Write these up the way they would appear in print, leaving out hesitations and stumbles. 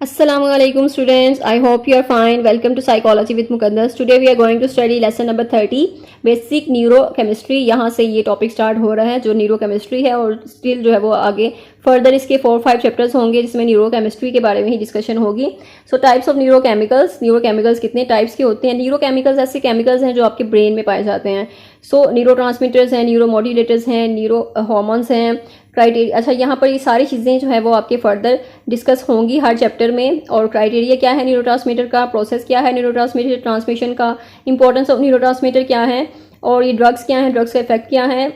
Assalamualaikum students, I hope you are fine. Welcome to Psychology with Mukaddas. Today we are going to study lesson number 30 basic neurochemistry. यहाँ से ये topic start हो रहा है जो neurochemistry है, और स्टिल जो है वो आगे फर्दर इसके 4-5 चैप्टर्स होंगे जिसमें न्यूरोकेमिस्ट्री के बारे में ही डिस्कशन होगी। सो टाइप्स ऑफ न्यूरोकेमिकल्स कितने टाइप्स के होते हैं? न्यूरोकेमिकल्स ऐसे केमिकल्स हैं जो आपके ब्रेन में पाए जाते हैं। सो न्यूरोट्रांसमीटर्स हैं, न्यूरोमोड्यूलेटर्स हैं, न्यूरो हार्मोन्स हैं, क्राइटेरिया। अच्छा, यहाँ पर ये सारी चीज़ें जो है वो आपके फर्दर डिस्कस होंगी हर चैप्टर में। और क्राइटेरिया क्या है न्यूरोट्रांसमीटर का, प्रोसेस क्या है न्यूरोट्रांसमीटर ट्रांसमिशन का, इंपॉर्टेंस ऑफ न्यूरोट्रांसमीटर क्या है, और ये ड्रग्स क्या हैं, ड्रग्स का इफेक्ट क्या है।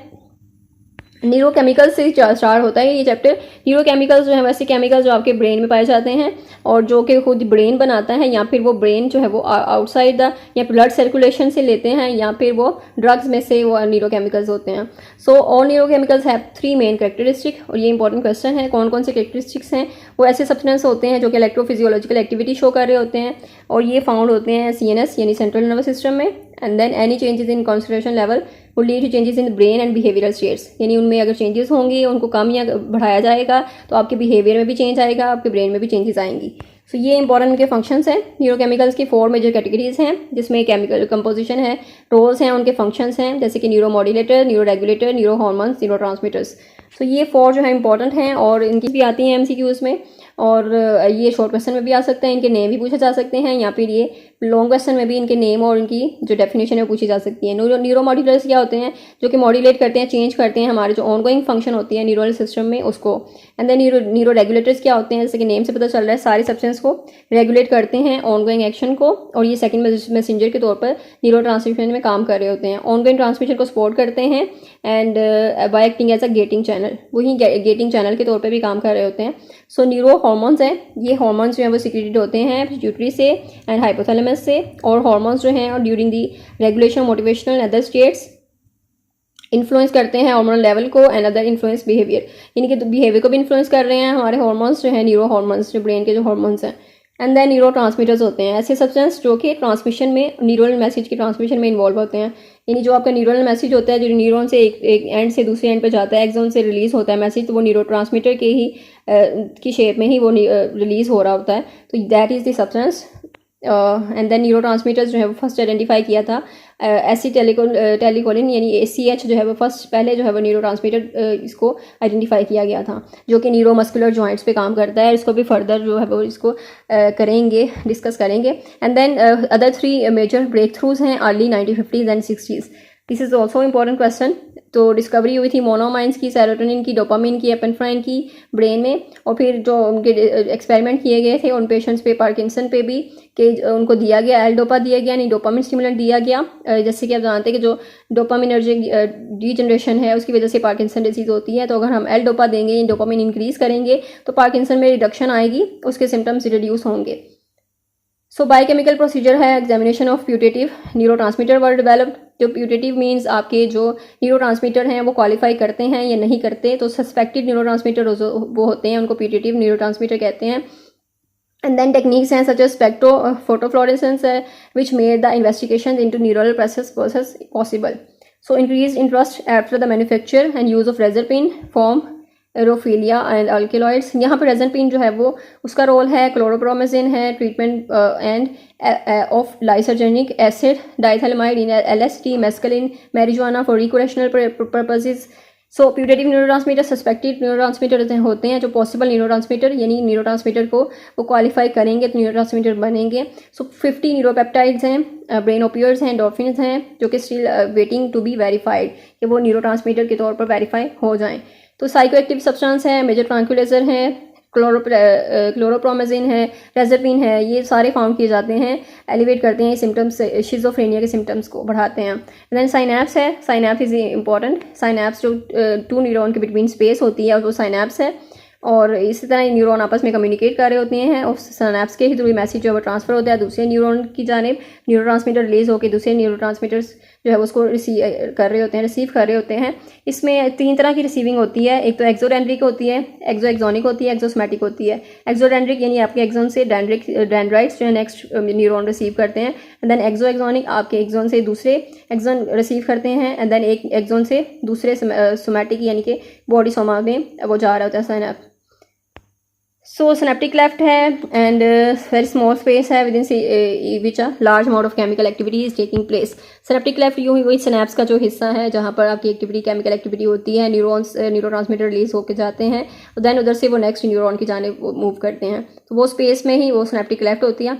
न्यूरोकेमिकल्स से स्टार्ट होता है ये चैप्टर। न्यूरोकेमिकल्स जो है वैसे केमिकल्स जो आपके ब्रेन में पाए जाते हैं और जो कि खुद ब्रेन बनाता है, या फिर वो ब्रेन जो है वो आउटसाइड द या ब्लड सर्कुलेशन से लेते हैं, या फिर वो ड्रग्स में से वो न्यूरोकेमिकल्स होते हैं। So all neurochemicals have 3 main characteristic. और ये इंपॉर्टेंट क्वेश्चन है, कौन कौन से कैरेक्टरिस्टिक्स हैं? वो ऐसे सब्सटेंस होते हैं जो कि इलेक्ट्रोफिजियोलॉजिकल एक्टिविटी शो कर रहे होते हैं, और ये फाउंड होते हैं CNS यानी सेंट्रल नर्वस सिस्टम में। And then any changes in concentration level will lead to changes in the brain and behavioral states, यानी उनमें अगर चेंजेस होंगी, उनको कम या बढ़ाया जाएगा तो आपके बिहेवियर में भी चेंज आएगा, आपके ब्रेन में भी चेंजेस आएंगी। सो ये इंपॉर्टेंट उनके फंक्शंस हैं। न्यूरोकेमिकल्स की 4 मेजर कैटेगरीज हैं जिसमें केमिकल कंपोजिशन है, रोल्स हैं, उनके फंक्शंस हैं, जैसे कि न्यूरोमोड्यूलेटर, न्यूरोरेगुलेटर, न्यूरो हार्मोन्स, न्यूरोट्रांसमीटर्स। तो ये 4 जो है इंपॉर्टेंट हैं और इनकी भी आती हैं MCQs में, और ये शॉर्ट क्वेश्चन में भी आ सकते हैं, इनके नेम भी पूछे जा सकते हैं, या फिर ये लॉन्ग क्वेश्चन में भी इनके नेम और इनकी जो डेफिनेशन है वो पूछी जा सकती है। न्यूरोमोड्यूलर्स क्या होते हैं? जो कि मॉड्यूलेट करते हैं, चेंज करते हैं हमारे जो ऑनगोइंग फंक्शन होती है न्यूरल सिस्टम में उसको। एंड देन न्यूरो रेगुलेटर्स क्या होते हैं? जैसे कि नेम से पता चल रहा है, सारे सब्सटेंस को रेगुलेट करते हैं, ऑनगोइंग एक्शन को, और ये सेकंड मैसेंजर के तौर पर न्यूरो ट्रांसमिशन में काम कर रहे होते हैं, ऑनगोइंग ट्रांसमिशन को सपोर्ट करते हैं, and by acting as a gating channel, वही गेटिंग चैनल के तौर पर भी काम कर रहे होते हैं। सो न्यूरो हार्मोन्स हैं, ये हार्मोन्स जो है वो सिक्रेटेड होते हैं पिट्यूटरी से एंड हाइपोथैलेमस से, और हार्मोन्स जो हैं और during the regulation motivational other states influence करते हैं हार्मोनल लेवल को, एंड अदर इन्फ्लुएंस बिहेवियर, यानी कि बिहेवियर को भी इन्फ्लुएंस कर रहे हैं हमारे हार्मोन्स जो हैं, न्यूरो हार्मोन्स जो ब्रेन के जो हार्मोन्स हैं। एंड देन न्यूरो ट्रांसमीटर्स होते हैं ऐसे सब्सटेंस जो कि ट्रांसमिशन में, न्यूरल मैसेज के ट्रांसमिशन में इन्वॉल्व होते हैं। यानी जो आपका न्यूरल मैसेज होता है, जो न्यूरॉन से एक एंड से दूसरे एंड पे जाता है, एक्सोन से रिलीज होता है मैसेज, तो वो न्यूरो ट्रांसमीटर के ही की शेप में ही वो रिलीज हो रहा होता है। तो that is the substance. And then neurotransmitters जो है वो फर्स्ट आइडेंटिफाई किया था एसिटाइलकोलिन यानी ACH जो है वो फर्स्ट पहले जो है वो न्यूरो ट्रांसमीटर इसको आइडेंटिफाई किया गया था, जो कि न्यूरोमस्कुलर जॉइंट्स पे काम करता है। इसको भी फर्दर जो है वो इसको डिस्कस करेंगे। And then other 3 major breakthroughs हैं early 1950s and 60s। This is also important question. तो डिस्कवरी हुई थी मोनोमाइंस की, सेरोटोनिन की, डोपामिन की, एपेनेफ्राइन की ब्रेन में, और फिर जो उनके एक्सपेरिमेंट किए गए थे उन पेशेंट्स पे, पार्किंसन पे भी, कि उनको दिया गया एल-डोपा दिया गया, यानी डोपामिन स्टिमुलेंट दिया गया। जैसे कि आप जानते हैं कि जो डोपामिनर्जिक डीजनरेशन है उसकी वजह से पार्किंसन डिजीज होती है, तो अगर हम एल-डोपा देंगे, डोपामिन इंक्रीज करेंगे तो पार्किंसन में रिडक्शन आएगी, उसके सिम्टम्स रिड्यूस होंगे। सो बायोकेमिकल प्रोसीजर है examination of putative neurotransmitter were developed. जो प्यूटेटिव मीन्स आपके जो न्यूरोट्रांसमीटर हैं वो क्वालिफाई करते हैं या नहीं करते, तो सस्पेक्टेड न्यूरोट्रांसमीटर वो होते हैं, उनको प्यूटेटिव न्यूरोट्रांसमीटर कहते हैं। एंड देन टेक्निक्स हैं सच एज स्पेक्ट्रो फोटोफ्लोरेसेंस है which made the investigation into neural process possible. So increase interest after the manufacture and use of reserpine form aerophilia and alkaloids. यहाँ पर रेजरपिन जो है वो उसका रोल है, क्लोरोप्रोमेजिन है treatment and of lysergic acid, diethylamide in LSD, mescaline, marijuana for recreational purposes. So putative neurotransmitter suspected neurotransmitter होते हैं जो पॉसिबल न्यूरोट्रांसमीटर, यानी न्यूरोट्रांसमीटर को वो क्वालिफाई करेंगे तो न्यूरोट्रांसमीटर बनेंगे। सो 50 न्यूरोपेप्टाइड्स हैं, ब्रेन ओपियोइड्स हैं, एंडोर्फिन्स हैं, जो कि still waiting to be verified कि वो न्यूरोट्रांसमीटर के तौर पर वेरीफाई हो जाएं। तो साइकोएक्टिव सब्सटेंस है, मेजर ट्रांक्विलाइजर हैं, क्लोरोप्रोमेजिन है, रेजरपिन है, ये सारे फाउंड किए जाते हैं, एलिवेट करते हैं सिम्टम्स, शिजोफ्रेनिया के सिम्टम्स को बढ़ाते हैं। देन साइनैप्स है, साइनैप्स इज इंपॉर्टेंट। साइनैप्स जो 2 न्यूरॉन के बिटवीन स्पेस होती है वो साइनैप्स है, और इसी तरह न्यूरॉन आपस में कम्युनिकेट कर रहे होते हैं, और सिनैप्स के ही थ्रू मैसेज जो है वो ट्रांसफर होता है दूसरे न्यूरॉन की जानिब, न्यूरोट्रांसमीटर रिलीज होकर दूसरे न्यूरोट्रांसमीटर्स जो है उसको रिसीव कर रहे होते हैं। इसमें 3 तरह की रिसीविंग होती है, एक तो एक्सोडेंड्रिक होती है, एक्सोएक्सोनिक होती है, एक्सोसोमैटिक होती है। एक्सोडेंड्रिक यानी आपके एक्सोन से डेंड्राइट्स जो है नेक्स्ट न्यूरॉन रिसीव करते हैं, एंड देन एक्सोएक्सोनिक आपके एक्सोन से दूसरे एक्सोन रिसीव करते हैं, एंड देन एक एक्सोन से दूसरे सोमैटिक यानी कि बॉडी सोमा में वो जा रहा होता है साइनैप्स। सो सिनेप्टिक क्लेफ्ट है एंड वेरी स्मॉल स्पेस है with in which a large amount of chemical activity is taking place. Synaptic cleft यूँ ही वही सिनेप्स का जो हिस्सा है जहाँ पर आपकी एक्टिविटी केमिकल एक्टिविटी होती है, न्यूरॉन्स न्यूरोट्रांसमीटर रिलीज होकर जाते हैं, देन उधर से वो नेक्स्ट न्यूरॉन की जाने मूव करते हैं, तो वो स्पेस में ही वो सिनेप्टिक क्लेफ्ट होती है,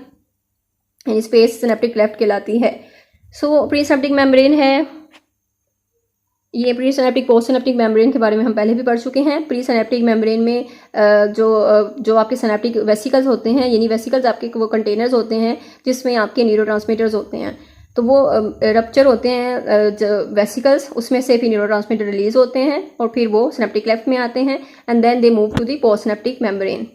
यानी स्पेस सिनेप्टिक क्लेफ्ट कहलाती है। सो प्री सिनेप्टिक मेम्ब्रेन है, ये pre synaptic post synaptic membrane के बारे में हम पहले भी पढ़ चुके हैं। प्री सिनेप्टिक मेम्ब्रेन में जो आपके सिनेप्टिक वेसिकल्स होते हैं, यानी वेसिकल्स आपके वो कंटेनर्स होते हैं जिसमें आपके न्यूरोट्रांसमीटर्स होते हैं, तो वो रप्चर होते हैं वेसिकल्स, उसमें से फिर न्यूरोट्रांसमीटर रिलीज होते हैं और फिर वो सिनेप्टिक क्लेफ्ट में आते हैं and then they move to the post synaptic membrane.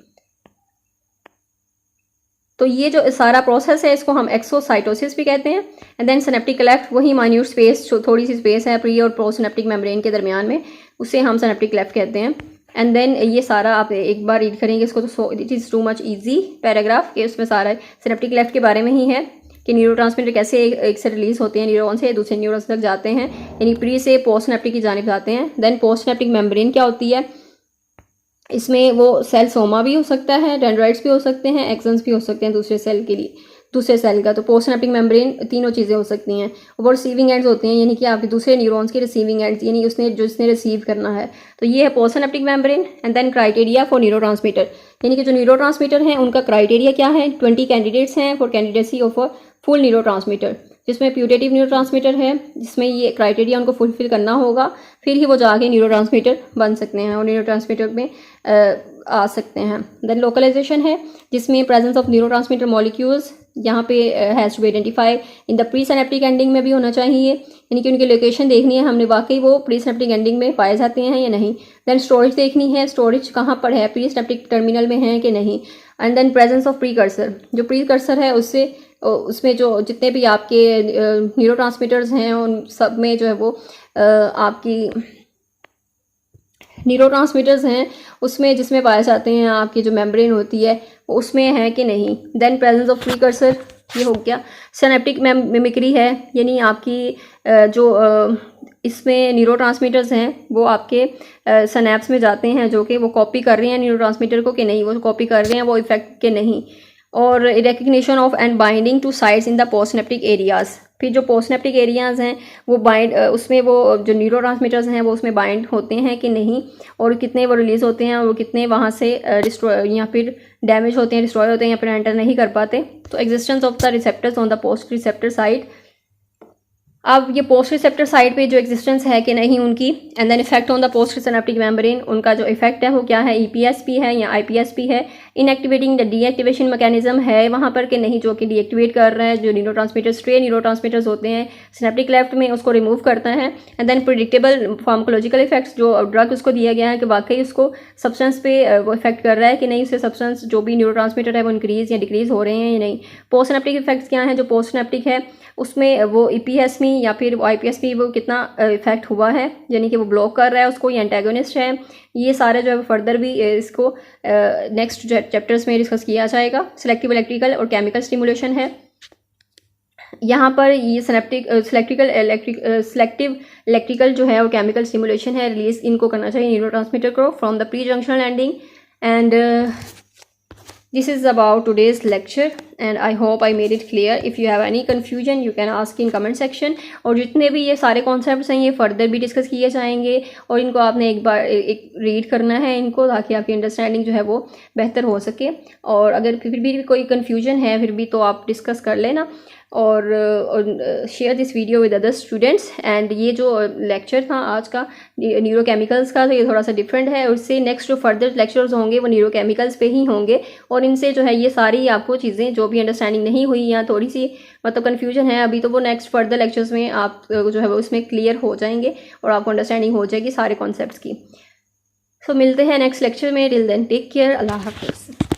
तो ये जो सारा प्रोसेस है इसको हम एक्सोसाइटोसिस भी कहते हैं। एंड देन सिनेप्टिक क्लेफ्ट, वही माइन्यूट स्पेस, जो थोड़ी सी स्पेस है प्री और पोस्ट सिनेप्टिक मेम्ब्रेन के दरमियान में, उसे हम सिनेप्टिक क्लेफ्ट कहते हैं। एंड देन ये सारा आप एक बार रीड करेंगे इसको, तो it is too much easy paragraph के, उसमें सारा सिनेप्टिक क्लेफ्ट के बारे में ही है कि न्यूरोट्रांसमीटर कैसे एक से रिलीज होते हैं न्यूरॉन से, दूसरे न्यूरॉन्स तक जाते हैं, यानी प्री से पोस्ट सिनेप्टिक की जानिब जाते हैं। देन पोस्ट सिनेप्टिक मेम्ब्रेन क्या होती है, इसमें वो सेल सोमा भी हो सकता है, डेंड्राइट्स भी हो सकते हैं, एक्सन्स भी हो सकते हैं दूसरे सेल के लिए, दूसरे सेल का। तो पोस्ट सिनेप्टिक मेम्ब्रेन तीनों चीज़ें हो सकती हैं। वो रिसीविंग एंड्स होते हैं, यानी कि आपके दूसरे न्यूरॉन्स के रिसीविंग एंड्स, यानी जिसने रिसीव करना है, तो ये है post synaptic membrane. And then criteria for neurotransmitter, यानी कि जो न्यूरोट्रांसमीटर हैं उनका क्राइटेरिया क्या है, 20 कैंडिडेट्स हैं for candidacy of a full neurotransmitter, जिसमें प्यूटेटिव न्यूरोट्रांसमीटर है, जिसमें ये क्राइटेरिया उनको फुलफिल करना होगा, फिर ही वो जाके न्यूरोट्रांसमीटर बन सकते हैं और न्यूरोट्रांसमीटर में आ सकते हैं। देन लोकलाइजेशन है, जिसमें प्रेजेंस ऑफ न्यूरोट्रांसमीटर मॉलिक्यूल्स यहाँ पे has to be identify in the pre synaptic ending में भी होना चाहिए, यानी कि उनकी लोकेशन देखनी है हमने, वाकई वो प्री सिनेप्टिक एंडिंग में पाए जाते हैं या नहीं। देन स्टोरेज देखनी है, स्टोरेज कहाँ पर है, प्री सिनेप्टिक टर्मिनल में है कि नहीं। And then presence of precursor, जो प्रीकर्सर है उसमें जो जितने भी आपके न्यूरोट्रांसमीटर्स हैं उन सब में जो है वो आपकी न्यूरोट्रांसमीटर्स हैं उसमें जिसमें पाए जाते हैं आपकी जो मेम्ब्रेन होती है उसमें है कि नहीं। देन प्रेजेंस ऑफ प्रीकर्सर, ये हो गया। सिनेप्टिक मिमिक्री है, यानी आपकी जो इसमें न्यूरोट्रांसमीटर्स हैं वो आपके सिनेप्स में जाते हैं, जो कि वो कॉपी कर रहे हैं न्यूरोट्रांसमीटर को कि नहीं, वो कॉपी कर रहे हैं वो इफेक्ट के नहीं। और recognition of and binding to sites in the postsynaptic areas, फिर जो पोस्टसिनेप्टिक एरियाज हैं वो उसमें वो जो न्यूरोट्रांसमीटर्स हैं वो उसमें बाइंड होते हैं कि नहीं, और कितने वो रिलीज़ होते हैं और कितने वहाँ से डिस्ट्रॉय या फिर डैमेज होते हैं, डिस्ट्रॉय होते हैं या फिर एंटर नहीं कर पाते। तो existence of the receptors on the post receptor site, अब ये पोस्ट रिसेप्टर साइड पे जो एग्जिस्टेंस है कि नहीं उनकी। And then effect on the post synaptic membrane, उनका जो इफेक्ट है वो क्या है, ईपीएसपी है या आईपीएसपी है। इनएक्टिवेटिंग द डीएक्टिवेशन मैकेनिज्म है वहाँ पर कि नहीं, जो कि डीएक्टिवेट कर रहा है जो न्यूरोट्रांसमीटर स्ट्रे न्यूरोट्रांसमीटर्स होते हैं सिनेप्टिक क्लेफ्ट में, उसको रिमूव करता है। And then predictable pharmacological effects, जो ड्रग उसको दिया गया है कि वाकई उसको सब्सटेंस पे वो इफेक्ट कर रहा है कि नहीं, उससे सब्सटेंस जो भी न्यूरोट्रांसमीटर है वो इंक्रीज या डिक्रीज हो रहे हैं या नहीं। पोस्ट सिनेप्टिक इफेक्ट्स क्या हैं, जो पोस्ट सिनेप्टिक है उसमें वो ईपीएस में या फिर आईपीएसपी वो कितना इफेक्ट हुआ है, यानी कि वो ब्लॉक कर रहा है उसको या एंटागोनिस्ट है। ये सारे जो है फर्दर भी इसको नेक्स्ट चैप्टर्स में डिस्कस किया जाएगा। सिलेक्टिव इलेक्ट्रिकल और केमिकल स्टिमुलेशन है यहाँ पर, ये सिलेक्टिव इलेक्ट्रिकल जो है और केमिकल स्टिमुलेशन है, रिलीज इनको करना चाहिए न्यूरोट्रांसमीटर को from the pre junctional ending. And this is about today's lecture and I hope I made it clear. If you have any confusion you can ask in comment section। और जितने भी ये सारे concepts हैं ये further भी discuss किए जाएंगे और इनको आपने एक बार रीड करना है इनको, ताकि आपकी अंडरस्टैंडिंग जो है वो बेहतर हो सके। और अगर फिर भी कोई कन्फ्यूजन है फिर भी तो आप डिस्कस कर लेना और share this video with other students. And ये जो लेक्चर था आज का न्यूरोकेमिकल्स का, तो ये थोड़ा सा डिफरेंट है, और इससे नेक्स्ट जो फर्दर लेक्चर्स होंगे वो न्यूरोकेमिकल्स पे ही होंगे। और इनसे जो है ये सारी आपको चीज़ें जो भी अंडरस्टैंडिंग नहीं हुई या थोड़ी सी मतलब कन्फ्यूजन है अभी, तो वो नेक्स्ट फर्दर लेक्चर्स में आप जो है वो उसमें क्लियर हो जाएंगे और आपको अंडरस्टैंडिंग हो जाएगी सारे कॉन्सेप्ट्स की। सो मिलते हैं नेक्स्ट लेक्चर में, टिल देन टेक केयर, अल्लाह हाफिज़।